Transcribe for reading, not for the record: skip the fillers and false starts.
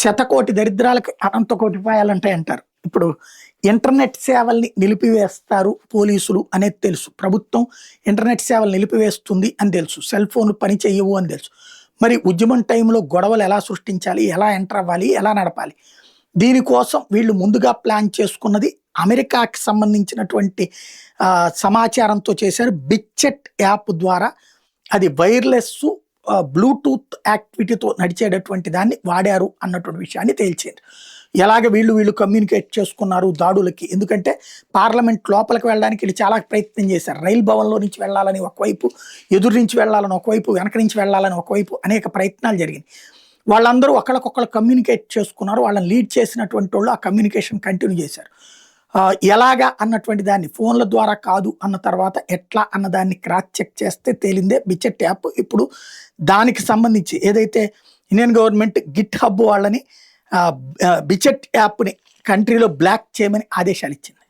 శతకోటి దరిద్రాలకు అనంత కోటి ఉపాయాలంటాయి అంటారు. ఇప్పుడు ఇంటర్నెట్ సేవల్ని నిలిపివేస్తారు పోలీసులు అనేది తెలుసు. ప్రభుత్వం ఇంటర్నెట్ సేవలు నిలిపివేస్తుంది అని తెలుసు. సెల్ ఫోన్లు పని చెయ్యవు అని తెలుసు. మరి ఉద్యమం టైంలో గొడవలు ఎలా సృష్టించాలి, ఎలా ఎంటర్ అవ్వాలి, ఎలా నడపాలి, దీనికోసం వీళ్ళు ముందుగా ప్లాన్ చేసుకున్నది అమెరికాకి సంబంధించినటువంటి సమాచారంతో చేశారు. బిగ్చెట్ యాప్ ద్వారా అది వైర్లెస్ బ్లూటూత్ యాక్టివిటీతో నడిచేటటువంటి దాన్ని వాడారు అన్నటువంటి విషయాన్ని తేల్చింది. ఎలాగ వీళ్ళు కమ్యూనికేట్ చేసుకున్నారు దాడులకి, ఎందుకంటే పార్లమెంట్ లోపలికి వెళ్ళడానికి వీళ్ళు చాలా ప్రయత్నం చేశారు. రైలు భవన్లో నుంచి వెళ్ళాలని ఒకవైపు, ఎదురు నుంచి వెళ్ళాలని ఒకవైపు, వెనక నుంచి వెళ్ళాలని ఒకవైపు అనేక ప్రయత్నాలు జరిగింది. వాళ్ళందరూ ఒకళ్ళకొకళ్ళు కమ్యూనికేట్ చేసుకున్నారు. వాళ్ళని లీడ్ చేసినటువంటి వాళ్ళు ఆ కమ్యూనికేషన్ కంటిన్యూ చేశారు. ఎలాగా అన్నటువంటి దాన్ని ఫోన్ల ద్వారా కాదు అన్న తర్వాత ఎట్లా అన్న దాన్ని క్రాస్ చెక్ చేస్తే తేలిందే బిగ్చెట్ యాప్. ఇప్పుడు దానికి సంబంధించి ఏదైతే ఇండియన్ గవర్నమెంట్ గిట్ హబ్ వాళ్ళని బిగ్చెట్ యాప్ని కంట్రీలో బ్లాక్ చేయమని ఆదేశాలు ఇచ్చింది.